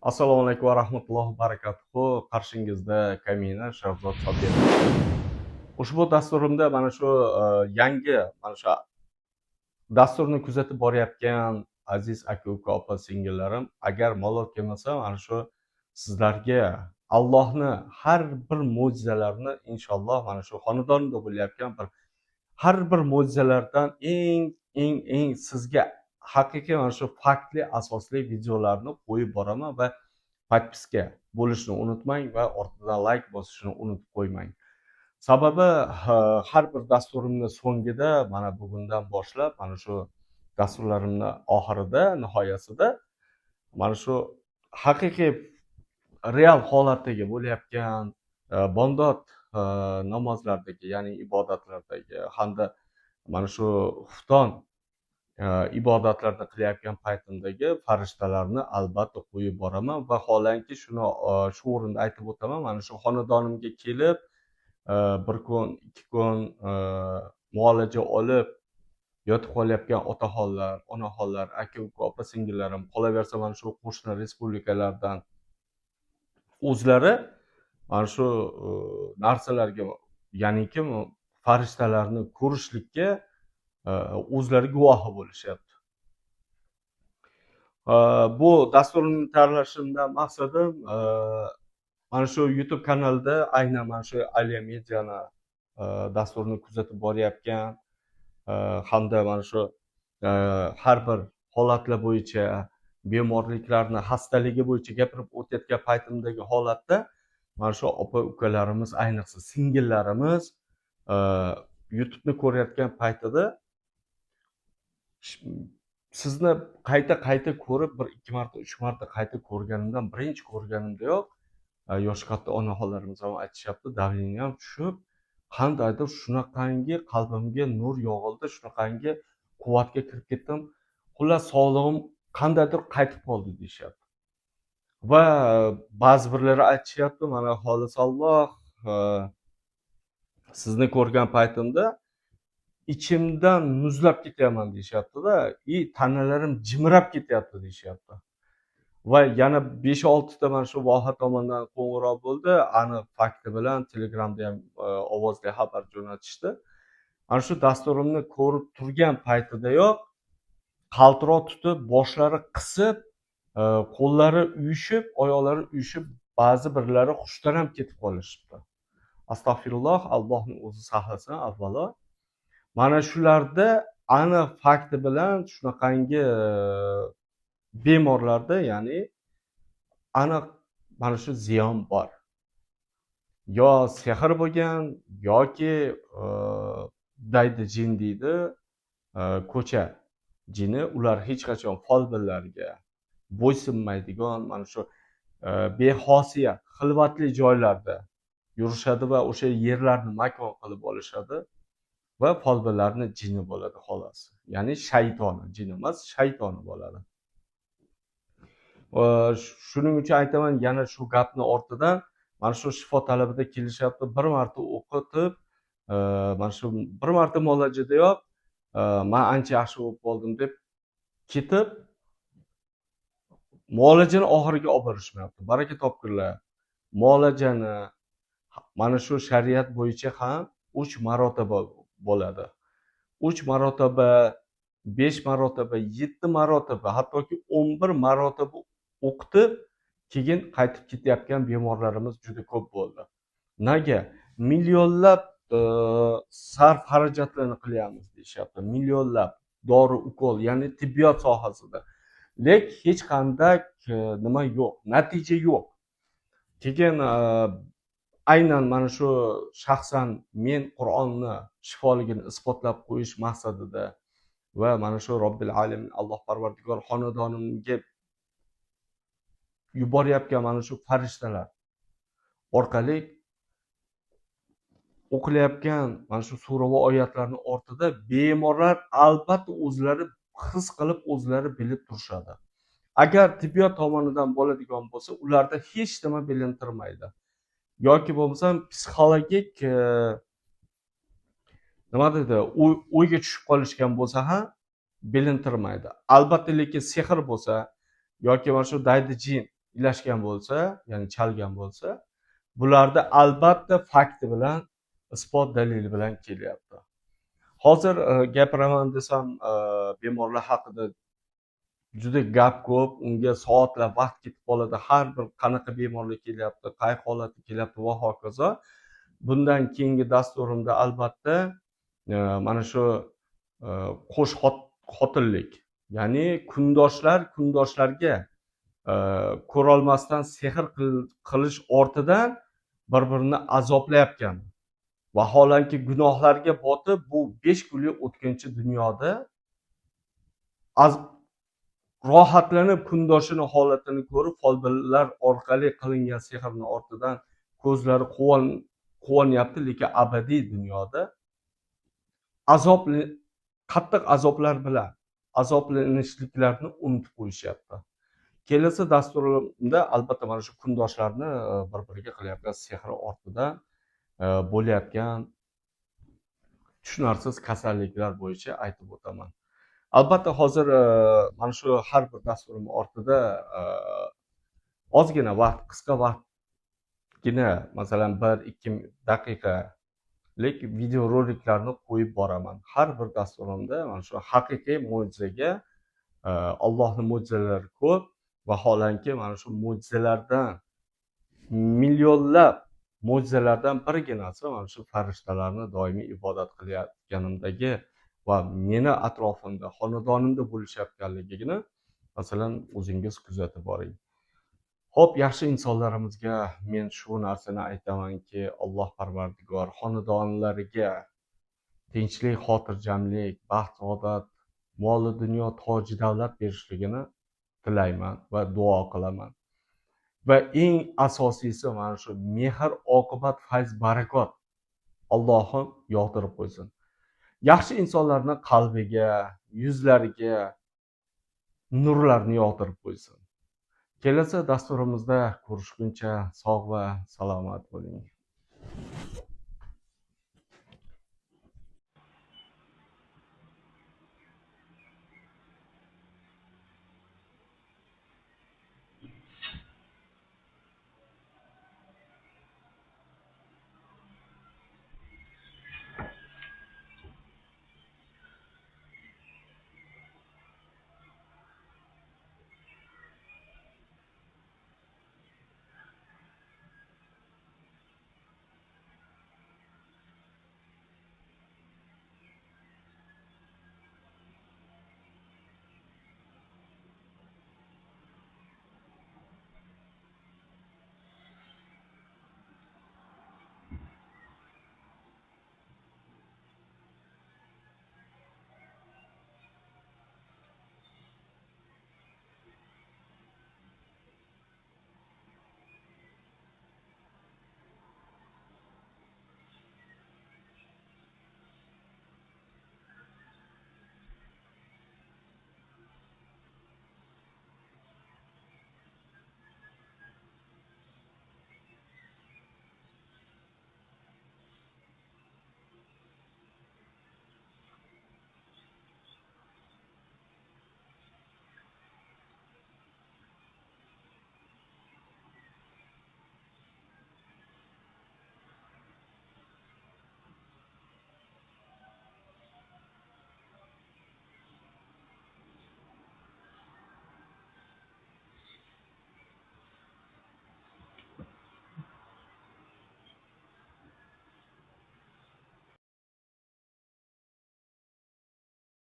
Assalomu alaykum va rahmatullohi va barakatuh. Qarshingizda Kamina Shavzod Sobir. Ushbu dasturimda mana shu yangi mana shu dasturni kuzatib borayotgan aziz aka-uka, opa-singillarim, agar malol kelmasa, mana shu sizlarga Allohni har bir mo'jizalarini inshaalloh mana shu xonadonda bo'layotgan har bir mo'jizalardan eng sizga haqiqiy mana shu faktli asosli videolarni qo'yib boraman va podpiska bo'lishni unutmang va ortidan like bosishni unutib qo'ymang. Sababi har bir dasturimni so'ngida mana bugundan boshlab mana shu dasturlarimni oxirida, nihoyasida mana shu haqiqiy real holatdagi bo'layotgan bomdod namozlardagi, ya'ni ibodatlardagi hamda mana shu xufton ibodatlarni qilayotgan paytimdagi farishtalarni albatta qo'yib boraman va holanki shuni shu o'rinda aytib o'taman, mana shu xonadonimga kelib bir kun, 2 kun muolaja olib yotib qolayotgan otaxonlar, onaxonlar, aka-uka, opa-singillarim, qolaversa mana shu qo'shni respublikalardan o'zlari mana shu narsalarga, ya'niki farishtalarni ko'rishlikka o'zlari guvohi bo'lishyapti. Bu dasturimni tayyorlashimdan maqsadim mana shu YouTube kanalida aynan mana shu Aliya Mediani dasturini kuzatib borayotgan hamda mana shu har bir holatlar bo'yicha bemorliklarni, xastaligi bo'yicha gapirib o'tayotgan paytimdagi holatda mana shu opa-ukalarimiz, ayniqsa singillarimiz YouTube'ni ko'rayotgan paytida sizni qayta ko'rib, 1-2 marta, 3 marta qayta ko'rganimdan, birinchi ko'rganimdayoq yosh katta onaxonlarimiz ham aytishyapti, davleniyam tushib, qandaydir shunaqangi qalbimga nur yog'ildi, shunaqangi quvvatga kirib ketdim. Xullas, sog'lig'im qandaydir qaytib qoldi deyishyapti. Va ba'zi birlari aytishyapti, mana xolisalloh sizni ko'rgan paytimda ichimdan muzlab ketyapman deyishyapti-da, tanalarim jimirab ketyapti deyishyapti. Va yana 5-6 ta mana shu voha tomondan qo'ng'iroq bo'ldi, aniq fakti bilan Telegramda ham ovozli xabar jo'natishdi. Ana shu dasturimni ko'rib turgan paytidayoq qaltiroq tutib, boshlari qisib, qo'llari uyushib, oyoqlari uyushib, ba'zi birlari hushdan ham ketib qolishibdi. Astag'firulloh, Allohning o'zi saqlasin avvalo. Mana shularda aniq fakti bilan shunaqangi bemorlarda, ya'ni aniq mana shu ziyon bor. Yo sehr bo'lgan yoki daydi jin deydi, ko'cha jini, ular hech qachon folbinlarga bo'ysunmaydigan mana shu bexosiyat, xilvatli joylarda yurishadi va o'sha yerlarni makon qilib olishadi. Va folbinlarni jini bo'ladi xolos. Ya'ni shaytoni, jin emas, shaytoni bo'ladi. Shuning uchun aytaman, yana shu gapni ortidan mana shu shifo talabida kelishyapti. Bir marta o'qitib, mana shu bir marta muolajadayoq men ancha yaxshi bo'lib qoldim deb ketib, muolajani oxiriga olib borishmayapti. Baraka topkurlar. Muolajani mana shu shariat bo'yicha ham 3 marotaba bo'ladi. 3 marotaba, 5 marotaba, 7 marotaba, hattoki 11 marotaba o'qitib, keyin qaytib ketayotgan bemorlarimiz juda ko'p bo'ldi. Nega? Millionlab sarf xarajatlarni qilyapmiz deyishyapti. Millionlab dori, ukol, ya'ni tibbiyot sohasida. Lek hech qanday nima yo'q, natija yo'q. Keyin aynan mana shu shaxsan men Qur'onni shifoligini isbotlab qo'yish maqsadida va mana shu Robbil alamin, Alloh Parvardigor xonadonimga yuborayotgan mana shu farishtalar orqali o'qilayotgan mana shu sura va oyatlarning ortida bemorlar albatta o'zlari his qilib, o'zlari bilib turishadi. Agar tibbiyot tomonidan bo'ladigan bo'lsa, ularda hech nima bilintirmaydi. Yoki bo'lmasa psixologik nima deydi, o'yga tushib qolishgan bo'lsa ham bilintirmaydi. Albatta, lekin sehr bo'lsa yoki mana shu daydi jin ilashgan bo'lsa, ya'ni chalgan bo'lsa, bularda albatta fakti bilan, isbot dalili bilan kelyapti. Hozir gapiraman desam, bemorlar haqida juda gap ko'p, unga soatlab vaqt ketib qoladi. Har bir qanaqa bemorlar kelyapti, qay holatda kelyapti va hokazo. Bundan keyingi dasturimda albatta mana shu qo'sh xotinlik, ya'ni kundoshlarga ko'rolmasdan sehr qilish ortidan bir-birini azoblayotgan. Vaholanki gunohlarga botib, bu 5 kunlik o'tkinchi dunyoda rohatlanib kundoshini holatini ko'rib, folbinlar orqali qilingan sehrning ortidan ko'zlari quvonyapti, lekin abadiy dunyoda qattiq azoblar bilan azoblanishliklarni unutib qo'yishyapti. Kelasi dasturimda albatta mana shu kundoshlarni bir-biriga qilayotgan sehr ortidan bo'layotgan tushunarsiz kasalliklar bo'yicha aytib o'taman. Albatta hozir mana shu har bir dasturim ortida ozgina vaqt, qisqa vaqtgina, masalan 1-2 daqiqalik videoroliklarni qo'yib boraman. Har bir dasturimda mana shu haqiqiy mo'jizaga, Allohning mo'jizalari ko'p, vaholanki mana shu mo'jizalardan, millionlab mo'jizalardan biriginasi mana shu farishtalarni doimiy ibodat qilayotganimdagi va meni atrofimda, xonadonimda bo'lishayotganligini masalan o'zingiz kuzatib boring. Xo'p, yaxshi insonlarimizga men shu narsani aytamanki, Alloh Parvardigor xonadonlariga tinchlik, xotirjamlik, baxt, saodat, mol dunyo, toj davlat berishligini tilayman va duo qilaman. Va eng asosiysi mana shu mehr, oqibat, fayz, barakot Allohim yog'dirib qo'ysin. Yaxshi insonlarning qalbiga, yuzlariga nurlarni yog'dirib qo'ysin. Kelasi dasturimizda ko'rishguncha sog' va salomat bo'ling.